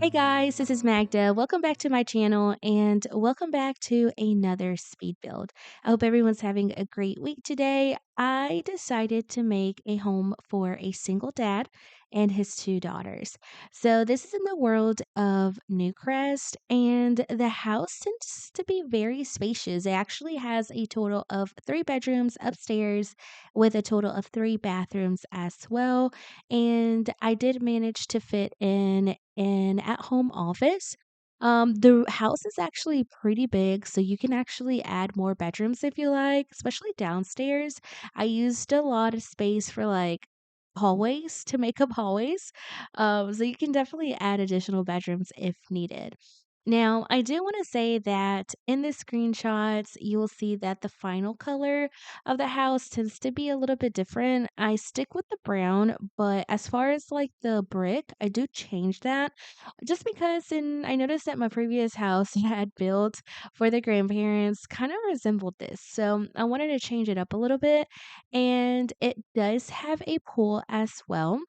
Hey guys, this is Magda. Welcome back to my channel and welcome back to another speed build. I hope everyone's having a great week today. I decided to make a home for a single dad and his two daughters. So this is in the world of Newcrest, and the house tends to be very spacious. It actually has a total of 3 bedrooms upstairs with a total of 3 bathrooms as well, and I did manage to fit in an at-home office. The house is actually pretty big, so you can actually add more bedrooms if you like, especially downstairs. I used a lot of space for like hallways to make up hallways. So you can definitely add additional bedrooms if needed. Now, I do want to say that in the screenshots, you will see that the final color of the house tends to be a little bit different. I stick with the brown, but as far as like the brick, I do change that just because I noticed that my previous house that I had built for the grandparents kind of resembled this. So I wanted to change it up a little bit, and it does have a pool as well.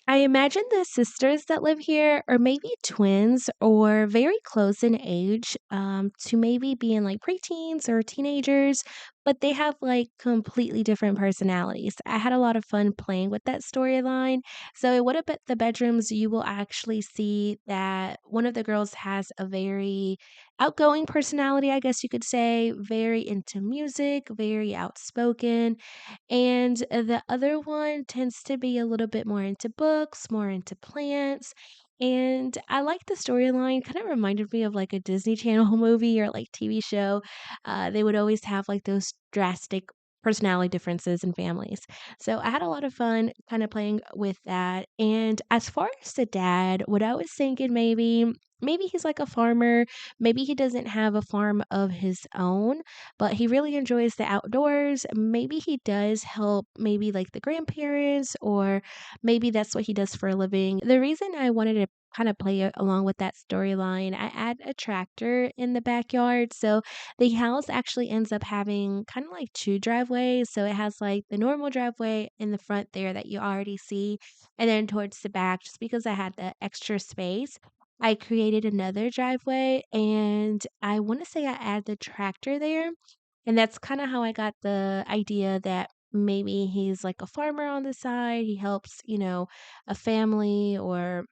I imagine the sisters that live here are maybe twins or very close in age, to maybe being like preteens or teenagers, but they have like completely different personalities. I had a lot of fun playing with that storyline. So, in one of the bedrooms, you will actually see that one of the girls has a very outgoing personality, I guess you could say, very into music, very outspoken, and the other one tends to be a little bit more into books, more into plants. And I like the storyline. Kind of reminded me of like a Disney Channel movie or like TV show. They would always have like those drastic personality differences in families. So I had a lot of fun kind of playing with that. And as far as the dad, what I was thinking maybe he's like a farmer, maybe he doesn't have a farm of his own, but he really enjoys the outdoors. Maybe he does help maybe like the grandparents, or maybe that's what he does for a living. The reason I wanted to kind of play along with that storyline, I add a tractor in the backyard. So the house actually ends up having kind of like two driveways. So it has like the normal driveway in the front there that you already see. And then towards the back, just because I had the extra space, I created another driveway, and I want to say I added the tractor there. And that's kind of how I got the idea that maybe he's like a farmer on the side. He helps, a family or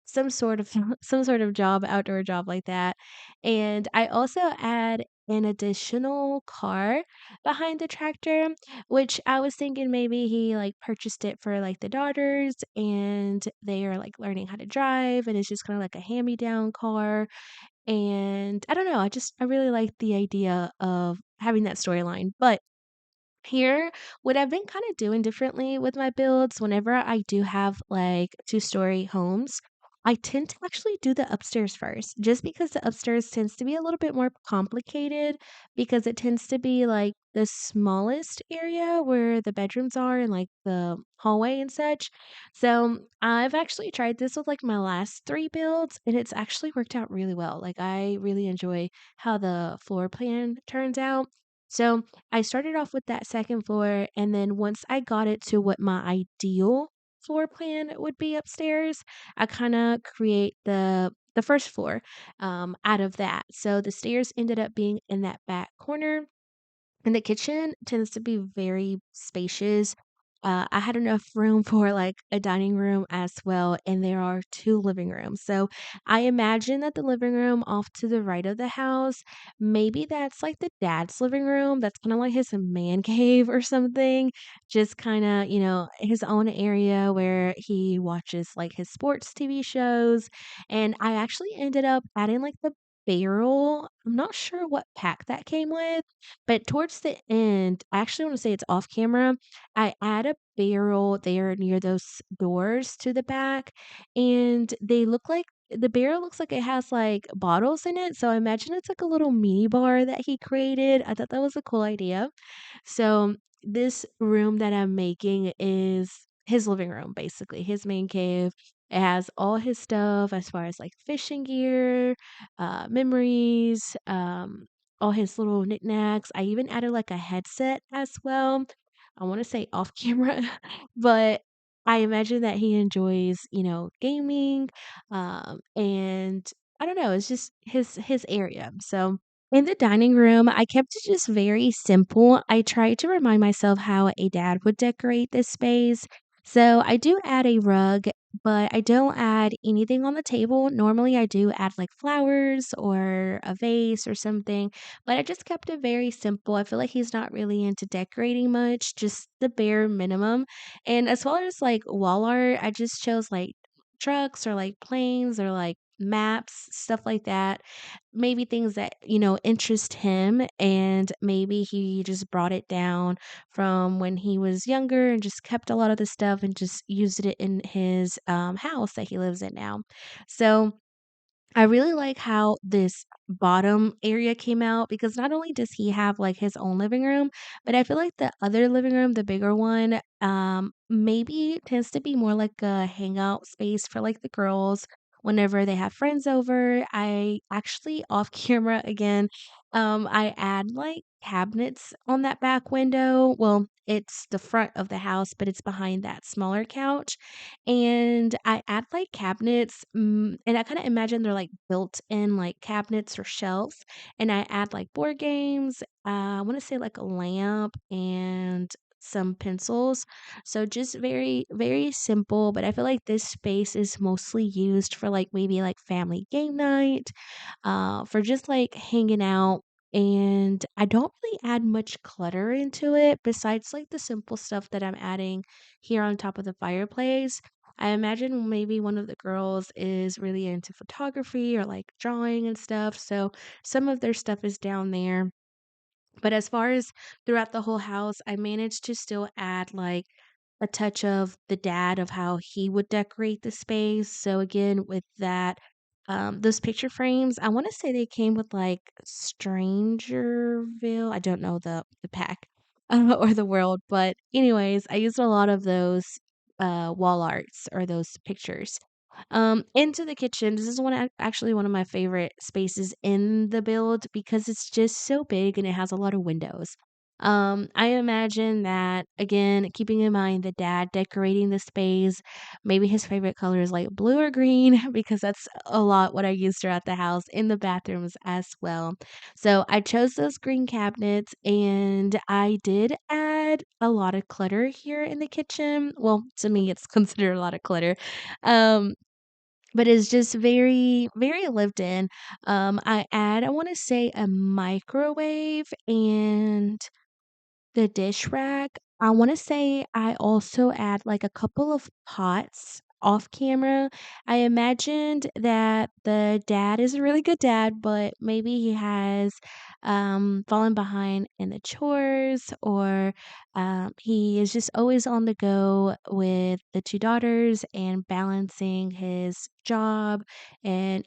some sort of some sort of job, outdoor job like that. And I also add an additional car behind the tractor, which I was thinking maybe he like purchased it for like the daughters, and they are like learning how to drive, and it's just kind of like a hand-me-down car. And I don't know, I really like the idea of having that storyline. But here, what I've been kind of doing differently with my builds, whenever I do have like two-story homes, I tend to actually do the upstairs first, just because the upstairs tends to be a little bit more complicated because it tends to be like the smallest area where the bedrooms are and like the hallway and such. So I've actually tried this with like my last three builds, and it's actually worked out really well. Like, I really enjoy how the floor plan turns out. So I started off with that second floor, and then once I got it to what my ideal floor plan would be upstairs, I kinda create the first floor, out of that. So the stairs ended up being in that back corner, and the kitchen tends to be very spacious. I had enough room for like a dining room as well, and there are two living rooms. So I imagine that the living room off to the right of the house, maybe that's like the dad's living room. That's kind of like his man cave or something. Just kind of, his own area where he watches like his sports TV shows. And I actually ended up adding like the barrel. I'm not sure what pack that came with, but towards the end, I actually wanna say it's off camera, I add a barrel there near those doors to the back, and the barrel looks like it has, like, bottles in it, so I imagine it's like a little mini bar that he created. I thought that was a cool idea. So, this room that I'm making is his living room, basically, his man cave. It has all his stuff as far as, like, fishing gear, memories, all his little knickknacks. I even added, like, a headset as well. I wanna say off camera, but I imagine that he enjoys, gaming, and I don't know, it's just his area. So in the dining room, I kept it just very simple. I tried to remind myself how a dad would decorate this space. So I do add a rug, but I don't add anything on the table. Normally, I do add like flowers or a vase or something, but I just kept it very simple. I feel like he's not really into decorating much, just the bare minimum. And as far as like wall art, I just chose like trucks or like planes or like maps, stuff like that. Maybe things that, interest him. And maybe he just brought it down from when he was younger and just kept a lot of the stuff and just used it in his house that he lives in now. So, I really like how this bottom area came out because not only does he have like his own living room, but I feel like the other living room, the bigger one, maybe tends to be more like a hangout space for like the girls whenever they have friends over. I actually off camera again, I add like cabinets on that back window. Well, it's the front of the house, but it's behind that smaller couch and I add, like, cabinets, and I kinda imagine they're, like, built-in, like, cabinets or shelves, and I add, like, board games, I wanna say, like, a lamp and some pencils. So just very, very simple, but I feel like this space is mostly used for, like, maybe, like, family game night, for just, like, hanging out, and I don't really add much clutter into it besides, like, the simple stuff that I'm adding here on top of the fireplace. I imagine maybe one of the girls is really into photography or, like, drawing and stuff, so some of their stuff is down there. But as far as throughout the whole house, I managed to still add, like, a touch of the dad of how he would decorate the space. So, again, with that, those picture frames, I wanna say they came with, like, Strangerville, I don't know the pack, or the world, but anyways, I used a lot of those, wall arts or those pictures. Into the kitchen, this is actually one of my favorite spaces in the build because it's just so big and it has a lot of windows. I imagine that again, keeping in mind the dad decorating the space, maybe his favorite color is like blue or green because that's a lot what I use throughout the house in the bathrooms as well. So I chose those green cabinets and I did add a lot of clutter here in the kitchen. Well, to me, it's considered a lot of clutter. Um, but it's just very, very lived in. I wanna say a microwave and the dish rack, I wanna say I also add, like, a couple of pots off camera. I imagined that the dad is a really good dad, but maybe he has, fallen behind in the chores or, he is just always on the go with the 2 daughters and balancing his job and,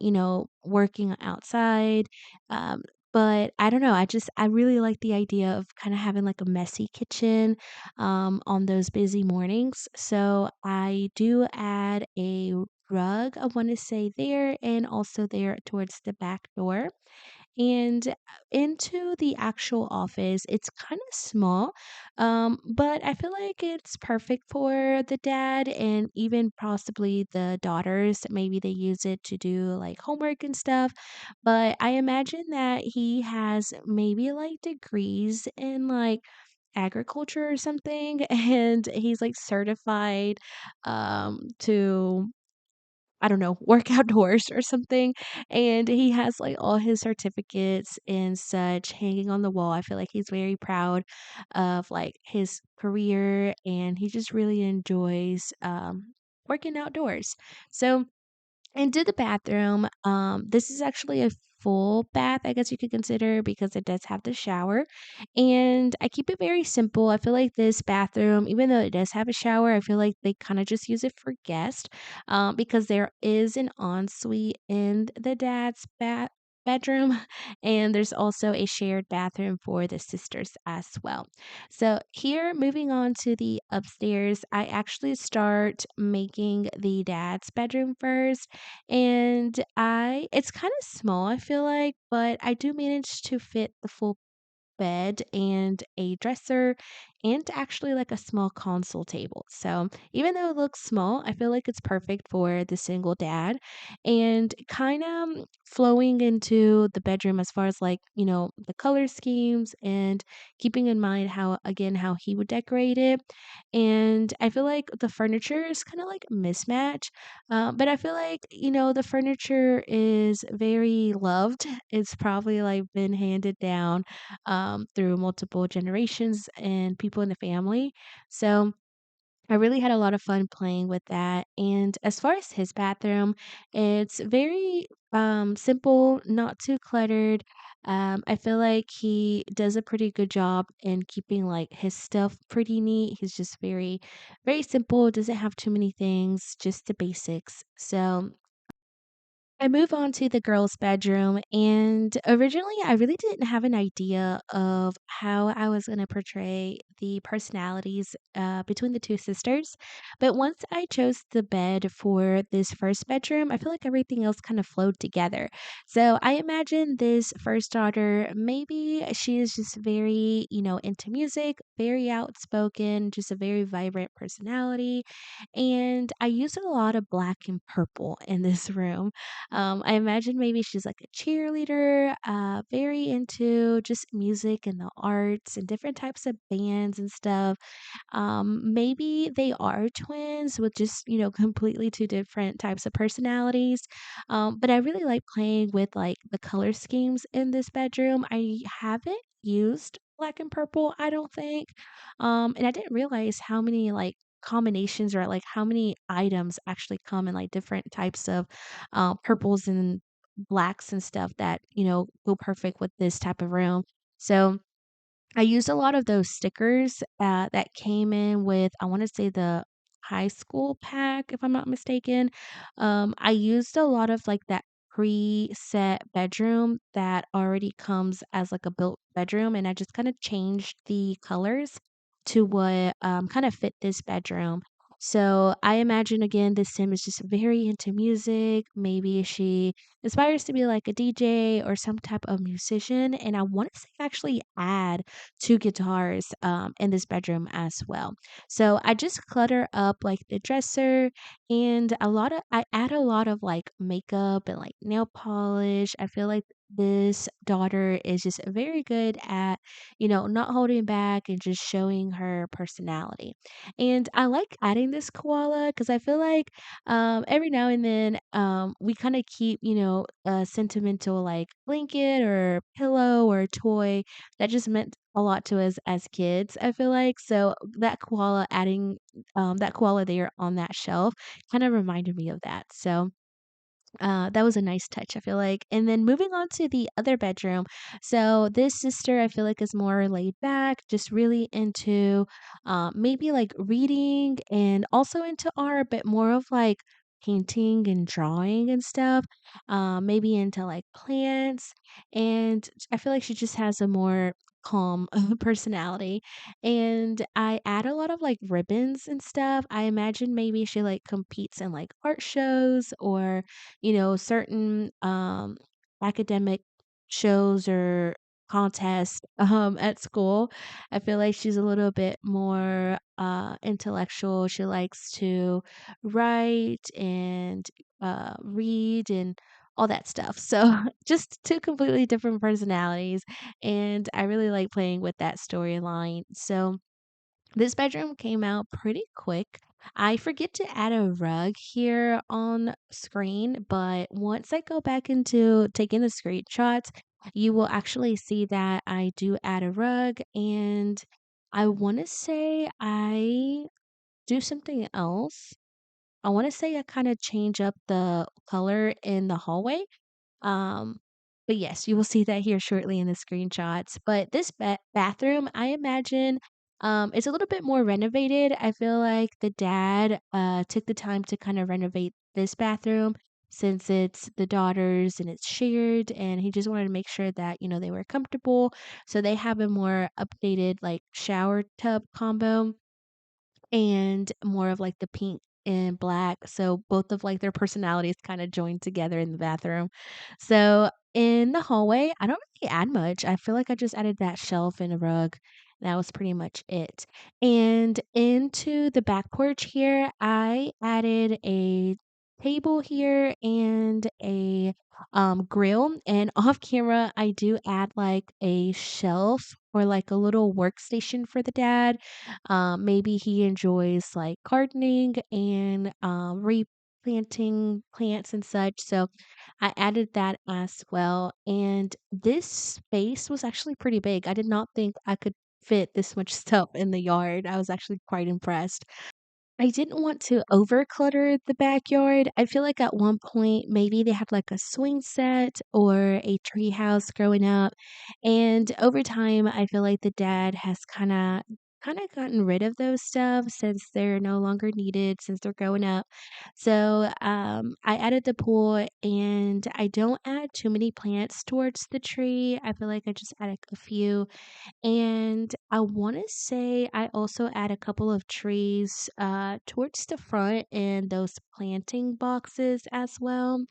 working outside, um, but I don't know, I really like the idea of kinda having, like, a messy kitchen, on those busy mornings, so I do add a rug, I wanna say there, and also there towards the back door. And into the actual office, it's kind of small, but I feel like it's perfect for the dad and even possibly the daughters. Maybe they use it to do like homework and stuff. But I imagine that he has maybe like degrees in like agriculture or something, and he's like certified to I don't know, work outdoors or something, and he has, like, all his certificates and such hanging on the wall. I feel like he's very proud of, like, his career, and he just really enjoys, working outdoors. So into the bathroom, this is actually a full bath, I guess you could consider, because it does have the shower, and I keep it very simple. I feel like this bathroom, even though it does have a shower, I feel like they kinda just use it for guests, because there is an ensuite in the dad's bedroom, and there's also a shared bathroom for the sisters as well. So here, moving on to the upstairs, I actually start making the dad's bedroom first. And it's kind of small, I feel like, but I do manage to fit the full bed and a dresser and actually like a small console table. So even though it looks small, I feel like it's perfect for the single dad and kind of flowing into the bedroom as far as like, the color schemes and keeping in mind how, again, how he would decorate it. And I feel like the furniture is kind of like a mismatch, but I feel like, the furniture is very loved. It's probably like been handed down through multiple generations and people in the family. So I really had a lot of fun playing with that. And as far as his bathroom, it's very simple, not too cluttered. I feel like he does a pretty good job in keeping like his stuff pretty neat. He's just very, very simple, doesn't have too many things, just the basics. So I move on to the girls' bedroom, and originally, I really didn't have an idea of how I was going to portray the personalities between the two sisters. But once I chose the bed for this first bedroom, I feel like everything else kind of flowed together. So I imagine this first daughter, maybe she is just very, into music, very outspoken, just a very vibrant personality. And I used a lot of black and purple in this room. I imagine maybe she's like a cheerleader, very into just music and the arts and different types of bands and stuff. Maybe they are twins with just, completely two different types of personalities. But I really like playing with like the color schemes in this bedroom. I haven't used black and purple, I don't think. And I didn't realize how many like combinations or like how many items actually come in like different types of purples and blacks and stuff that, go perfect with this type of room. So I used a lot of those stickers, that came in with, I wanna say, the high school pack, if I'm not mistaken. I used a lot of, like, that preset bedroom that already comes as, like, a built bedroom, and I just kinda changed the colors to what, kinda fit this bedroom. So, I imagine, again, this sim is just very into music. Maybe she aspires to be, like, a DJ or some type of musician, and I wanna say actually add 2 guitars, in this bedroom as well. So I just clutter up, like, the dresser and I add a lot of, like, makeup and, like, nail polish. I feel like this daughter is just very good at, not holding back and just showing her personality. And I like adding this koala because I feel like, every now and then, we kinda keep, a sentimental, like, blanket or pillow or toy that just meant a lot to us as kids, I feel like. So that koala there on that shelf kinda reminded me of that. So that was a nice touch, I feel like. And then moving on to the other bedroom. So this sister, I feel like, is more laid back, just really into maybe like reading and also into art, but more of like painting and drawing and stuff. Maybe into like plants. And I feel like she just has a more calm personality. And I add a lot of like ribbons and stuff. I imagine maybe she like competes in like art shows or certain, academic shows or contests, at school. I feel like she's a little bit more, intellectual. She likes to write and, read and all that stuff. So, just 2 completely different personalities, and I really like playing with that storyline. So this bedroom came out pretty quick. I forget to add a rug here on screen, but once I go back into taking the screenshots, you will actually see that I do add a rug and I want to say I do something else. I want to say I kind of change up the color in the hallway, um, but yes, you will see that here shortly in the screenshots. But this bathroom, I imagine, it's a little bit more renovated. I feel like the dad took the time to kind of renovate this bathroom since it's the daughters and it's shared, and he just wanted to make sure that they were comfortable. So they have a more updated like shower tub combo and more of, like, the pink and black, so both of, like, their personalities kinda joined together in the bathroom. So, in the hallway, I don't really add much, I feel like I just added that shelf and a rug. That was pretty much it. And into the back porch here, I added a table here and a grill. And off camera, I do add like a shelf or like a little workstation for the dad. Maybe he enjoys like gardening and replanting plants and such. So I added that as well. And this space was actually pretty big. I did not think I could fit this much stuff in the yard. I was actually quite impressed. I didn't want to over clutter the backyard. I feel like at one point maybe they had like a swing set or a tree house growing up. And over time I feel like the dad has kind of gotten rid of those stuff since they're no longer needed since they're growing up. So I added the pool and I don't add too many plants towards the tree. I feel like I just add a few and I want to say I also add a couple of trees towards the front in those planting boxes as well.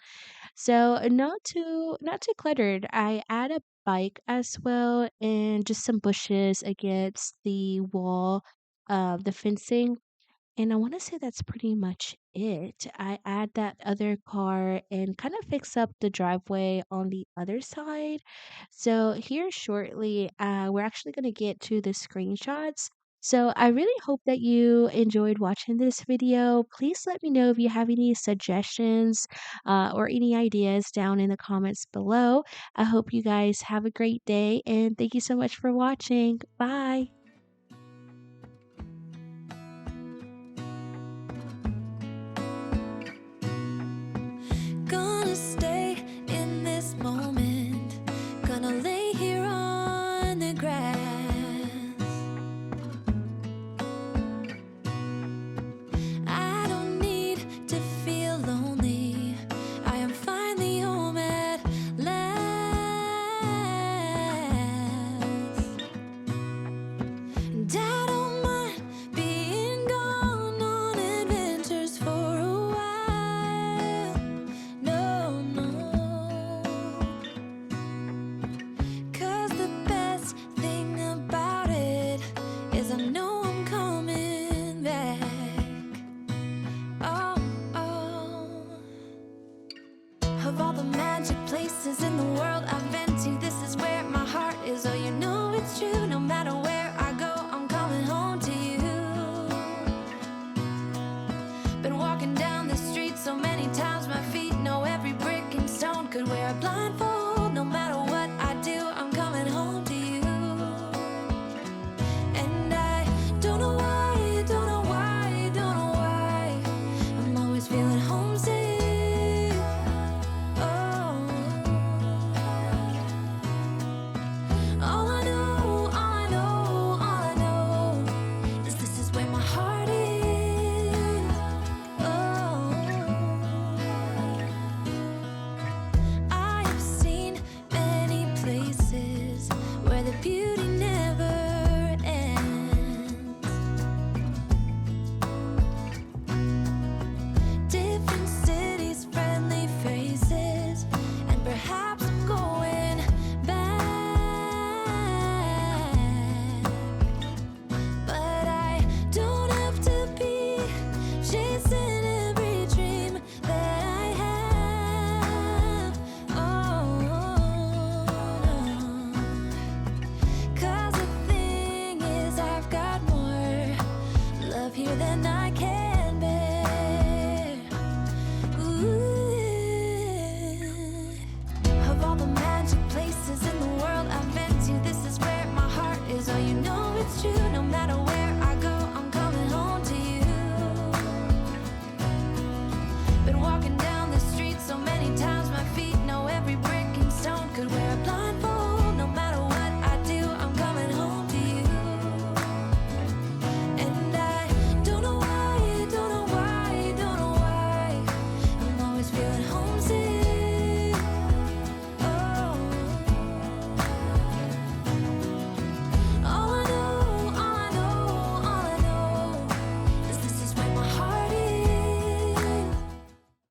So not too cluttered. I add a bike as well and just some bushes against the wall of the fencing and I wanna say that's pretty much it. I add that other car and kind of fix up the driveway on the other side. So here shortly, we're actually gonna get to the screenshots. So I really hope that you enjoyed watching this video. Please let me know if you have any suggestions, or any ideas down in the comments below. I hope you guys have a great day and thank you so much for watching. Bye.